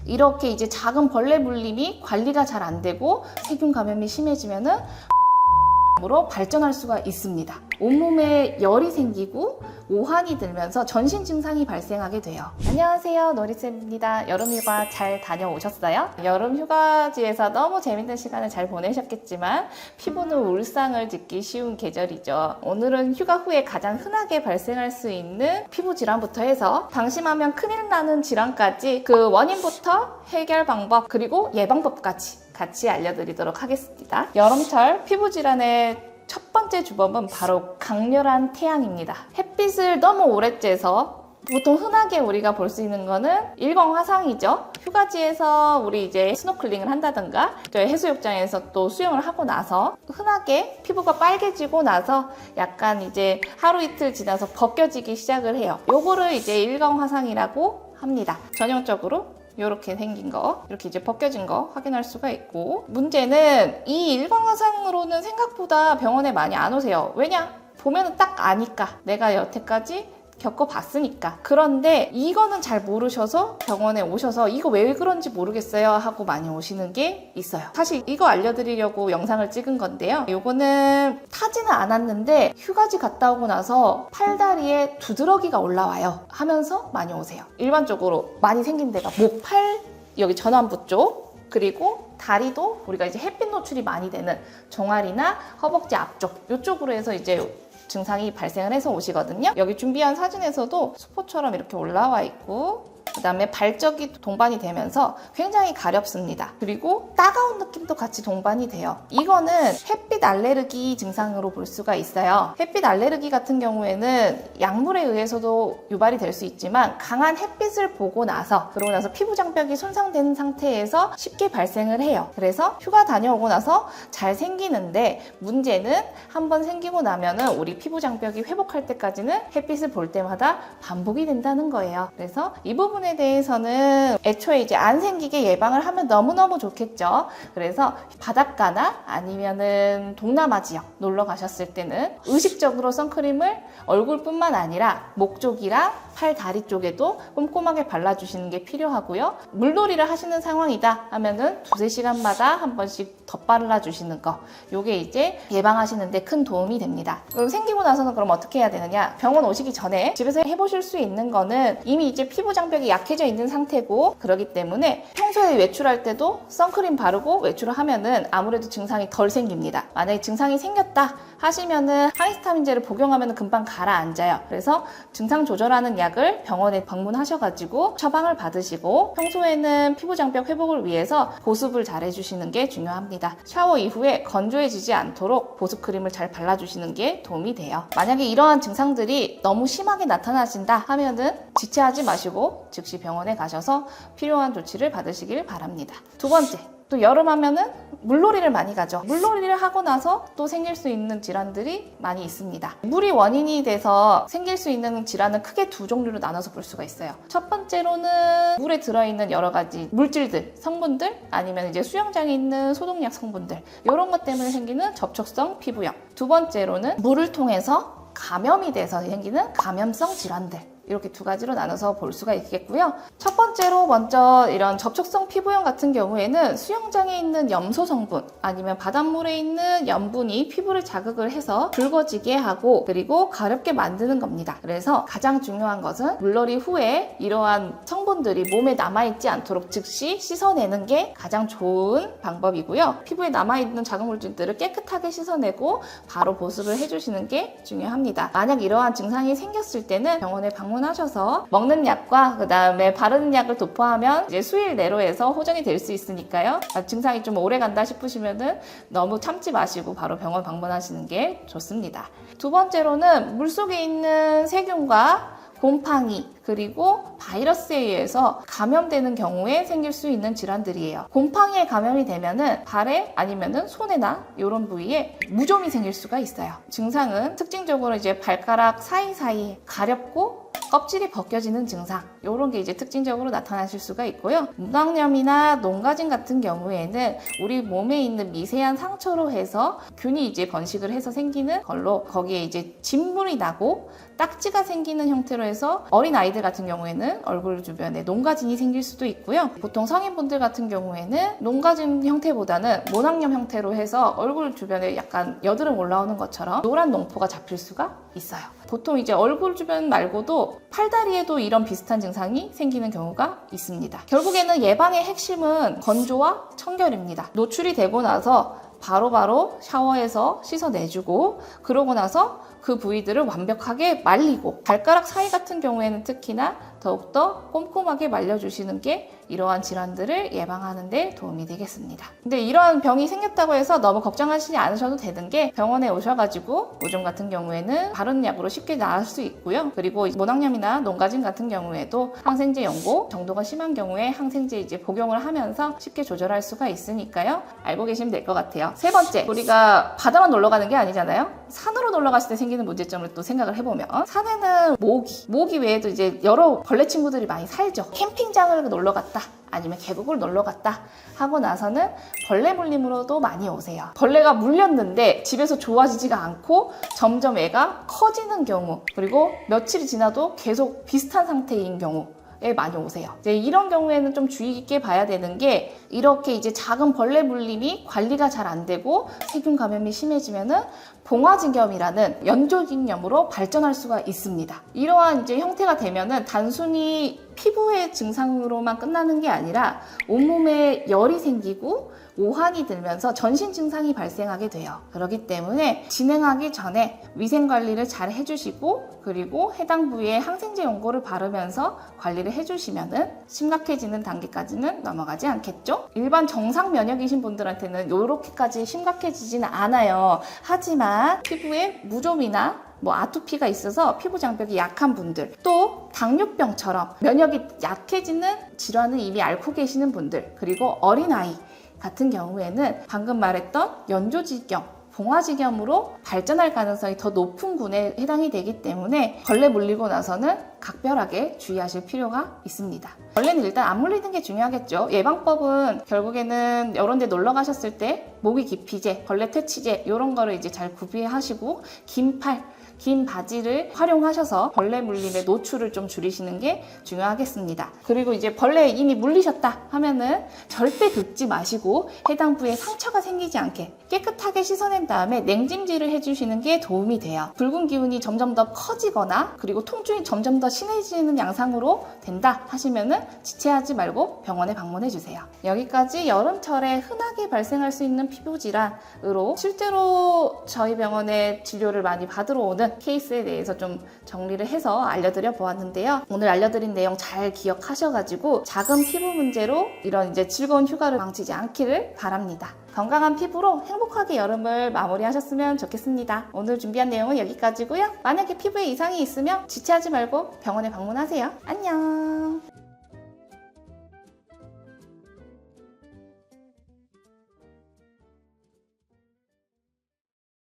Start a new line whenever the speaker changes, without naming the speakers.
이렇게 이제 작은 벌레 물림이 관리가 잘 안 되고 세균 감염이 심해지면은 으로 발전할 수가 있습니다. 온몸에 열이 생기고 오한이 들면서 전신 증상이 발생하게 돼요. 안녕하세요, 노리쌤입니다. 여름휴가 잘 다녀오셨어요? 여름휴가지에서 너무 재밌는 시간을 잘 보내셨겠지만 피부는 울상을 짓기 쉬운 계절이죠. 오늘은 휴가 후에 가장 흔하게 발생할 수 있는 피부 질환부터 해서 방심하면 큰일 나는 질환까지 그 원인부터 해결 방법 그리고 예방법까지 같이 알려드리도록 하겠습니다. 여름철 피부 질환의 첫 번째 주범은 바로 강렬한 태양입니다. 햇빛을 너무 오래 쬐서 보통 흔하게 우리가 볼 수 있는 거는 일광화상이죠. 휴가지에서 우리 이제 스노클링을 한다던가 저희 해수욕장에서 또 수영을 하고 나서 흔하게 피부가 빨개지고 나서 약간 이제 하루 이틀 지나서 벗겨지기 시작을 해요. 요거를 이제 일광화상이라고 합니다. 전형적으로 이렇게 생긴 거, 이렇게 이제 벗겨진 거 확인할 수가 있고, 문제는 이 일광화상으로는 생각보다 병원에 많이 안 오세요. 왜냐? 보면은 딱 아니까. 내가 여태까지 겪어봤으니까. 그런데 이거는 잘 모르셔서 병원에 오셔서 이거 왜 그런지 모르겠어요 하고 많이 오시는 게 있어요. 사실 이거 알려드리려고 영상을 찍은 건데요. 이거는 타지는 않았는데 휴가지 갔다 오고 나서 팔다리에 두드러기가 올라와요 하면서 많이 오세요. 일반적으로 많이 생긴 데가 목, 팔, 여기 전완부 쪽, 그리고 다리도 우리가 이제 햇빛 노출이 많이 되는 종아리나 허벅지 앞쪽 이쪽으로 해서 이제 증상이 발생을 해서 오시거든요. 여기 준비한 사진에서도 수포처럼 이렇게 올라와 있고, 그 다음에 발적이 동반이 되면서 굉장히 가렵습니다. 그리고 따가운 느낌도 같이 동반이 돼요. 이거는 햇빛 알레르기 증상으로 볼 수가 있어요. 햇빛 알레르기 같은 경우에는 약물에 의해서도 유발이 될 수 있지만 강한 햇빛을 보고 나서 그러고 나서 피부 장벽이 손상된 상태에서 쉽게 발생을 해요. 그래서 휴가 다녀오고 나서 잘 생기는데 문제는 한번 생기고 나면은 우리 피부 장벽이 회복할 때까지는 햇빛을 볼 때마다 반복이 된다는 거예요. 그래서 이 부분에 대해서는 애초에 이제 안 생기게 예방을 하면 너무너무 좋겠죠. 그래서 바닷가나 아니면은 동남아 지역 놀러 가셨을 때는 의식적으로 선크림을 얼굴뿐만 아니라 목 쪽이랑 팔, 다리 쪽에도 꼼꼼하게 발라주시는 게 필요하고요. 물놀이를 하시는 상황이다 하면은 2~3시간마다 한 번씩 덧발라주시는 거, 요게 이제 예방하시는 데 큰 도움이 됩니다. 그럼 생기고 나서는 그럼 어떻게 해야 되느냐? 병원 오시기 전에 집에서 해보실 수 있는 거는 이미 이제 피부 장벽이 약해져 있는 상태고, 그렇기 때문에 평소에 외출할 때도 선크림 바르고 외출을 하면은 아무래도 증상이 덜 생깁니다. 만약에 증상이 생겼다 하시면은 항히스타민제를 복용하면 금방 가라앉아요. 그래서 증상 조절하는 약을 병원에 방문하셔가지고 처방을 받으시고, 평소에는 피부 장벽 회복을 위해서 보습을 잘 해주시는 게 중요합니다. 샤워 이후에 건조해지지 않도록 보습크림을 잘 발라주시는 게 도움이 돼요. 만약에 이러한 증상들이 너무 심하게 나타나신다 하면은 지체하지 마시고 즉시 병원에 가셔서 필요한 조치를 받으시길 바랍니다. 두 번째, 또 여름 하면은 물놀이를 많이 가죠. 물놀이를 하고 나서 또 생길 수 있는 질환들이 많이 있습니다. 물이 원인이 돼서 생길 수 있는 질환은 크게 두 종류로 나눠서 볼 수가 있어요. 첫 번째로는 물에 들어있는 여러 가지 물질들, 성분들, 아니면 이제 수영장에 있는 소독약 성분들, 이런 것 때문에 생기는 접촉성 피부염. 두 번째로는 물을 통해서 감염이 돼서 생기는 감염성 질환들. 이렇게 두 가지로 나눠서 볼 수가 있겠고요. 첫 번째로 먼저 이런 접촉성 피부염 같은 경우에는 수영장에 있는 염소 성분 아니면 바닷물에 있는 염분이 피부를 자극을 해서 붉어지게 하고 그리고 가렵게 만드는 겁니다. 그래서 가장 중요한 것은 물놀이 후에 이러한 성분들이 몸에 남아있지 않도록 즉시 씻어내는 게 가장 좋은 방법이고요. 피부에 남아있는 자극물질들을 깨끗하게 씻어내고 바로 보습을 해주시는 게 중요합니다. 만약 이러한 증상이 생겼을 때는 병원에 방문하셔서 먹는 약과 그 다음에 바르는 약을 도포하면 이제 수일 내로 해서 호전이 될 수 있으니까요. 증상이 좀 오래 간다 싶으시면은 너무 참지 마시고 바로 병원 방문하시는 게 좋습니다. 두 번째로는 물속에 있는 세균과 곰팡이 그리고 바이러스에 의해서 감염되는 경우에 생길 수 있는 질환들이에요. 곰팡이에 감염이 되면은 발에 아니면은 손에나 이런 부위에 무좀이 생길 수가 있어요. 증상은 특징적으로 이제 발가락 사이사이 가렵고 껍질이 벗겨지는 증상, 이런 게 이제 특징적으로 나타나실 수가 있고요. 문항염이나 농가진 같은 경우에는 우리 몸에 있는 미세한 상처로 해서 균이 이제 번식을 해서 생기는 걸로 거기에 이제 진물이 나고 딱지가 생기는 형태로 해서 어린 아이들 같은 경우에는 얼굴 주변에 농가진이 생길 수도 있고요. 보통 성인분들 같은 경우에는 농가진 형태보다는 모낭염 형태로 해서 얼굴 주변에 약간 여드름 올라오는 것처럼 노란 농포가 잡힐 수가 있어요. 보통 이제 얼굴 주변 말고도 팔다리에도 이런 비슷한 증상이 생기는 경우가 있습니다. 결국에는 예방의 핵심은 건조와 청결입니다. 노출이 되고 나서 바로바로 샤워해서 씻어내주고 그러고 나서 그 부위들을 완벽하게 말리고 발가락 사이 같은 경우에는 특히나 더욱더 꼼꼼하게 말려주시는 게 이러한 질환들을 예방하는 데 도움이 되겠습니다. 근데 이러한 병이 생겼다고 해서 너무 걱정하시지 않으셔도 되는 게 병원에 오셔가지고 오줌 같은 경우에는 바른 약으로 쉽게 나을 수 있고요. 그리고 모낭염이나 농가진 같은 경우에도 항생제 연고 정도가 심한 경우에 항생제 이제 복용을 하면서 쉽게 조절할 수가 있으니까요. 알고 계시면 될 것 같아요. 세 번째, 우리가 바다만 놀러 가는 게 아니잖아요. 산으로 놀러 갔을 때 생기는 문제점을 또 생각을 해보면 산에는 모기 외에도 이제 여러 벌레 친구들이 많이 살죠. 캠핑장을 놀러 갔다 아니면 계곡을 놀러 갔다 하고 나서는 벌레 물림으로도 많이 오세요. 벌레가 물렸는데 집에서 좋아지지가 않고 점점 애가 커지는 경우, 그리고 며칠이 지나도 계속 비슷한 상태인 경우 많이 오세요. 이제 이런 경우에는 좀 주의 깊게 봐야 되는 게 이렇게 이제 작은 벌레 물림이 관리가 잘 안 되고 세균 감염이 심해지면은 봉화진염이라는 연조직염으로 발전할 수가 있습니다. 이러한 이제 형태가 되면은 단순히 피부의 증상으로만 끝나는 게 아니라 온몸에 열이 생기고 오한이 들면서 전신 증상이 발생하게 돼요. 그렇기 때문에 진행하기 전에 위생 관리를 잘 해주시고 그리고 해당 부위에 항생제 연고를 바르면서 관리를 해주시면은 심각해지는 단계까지는 넘어가지 않겠죠? 일반 정상 면역이신 분들한테는 이렇게까지 심각해지지는 않아요. 하지만 피부에 무좀이나 아토피가 있어서 피부 장벽이 약한 분들, 또 당뇨병처럼 면역이 약해지는 질환을 이미 앓고 계시는 분들, 그리고 어린아이 같은 경우에는 방금 말했던 연조직염, 봉화직염으로 발전할 가능성이 더 높은 군에 해당이 되기 때문에 벌레 물리고 나서는 각별하게 주의하실 필요가 있습니다. 벌레는 일단 안 물리는 게 중요하겠죠. 예방법은 결국에는 여러 데 놀러 가셨을 때 모기 기피제, 벌레 퇴치제 이런 거를 이제 잘 구비하시고 긴 바지를 활용하셔서 벌레 물림의 노출을 좀 줄이시는 게 중요하겠습니다. 그리고 이제 벌레에 이미 물리셨다 하면은 절대 긁지 마시고 해당 부위에 상처가 생기지 않게 깨끗하게 씻어낸 다음에 냉찜질을 해주시는 게 도움이 돼요. 붉은 기운이 점점 더 커지거나 그리고 통증이 점점 더 심해지는 양상으로 된다 하시면은 지체하지 말고 병원에 방문해 주세요. 여기까지 여름철에 흔하게 발생할 수 있는 피부 질환으로 실제로 저희 병원에 진료를 많이 받으러 오는 케이스에 대해서 좀 정리를 해서 알려드려 보았는데요. 오늘 알려드린 내용 잘 기억하셔가지고 작은 피부 문제로 이런 이제 즐거운 휴가를 망치지 않기를 바랍니다. 건강한 피부로 행복하게 여름을 마무리하셨으면 좋겠습니다. 오늘 준비한 내용은 여기까지고요. 만약에 피부에 이상이 있으면 지체하지 말고 병원에 방문하세요. 안녕.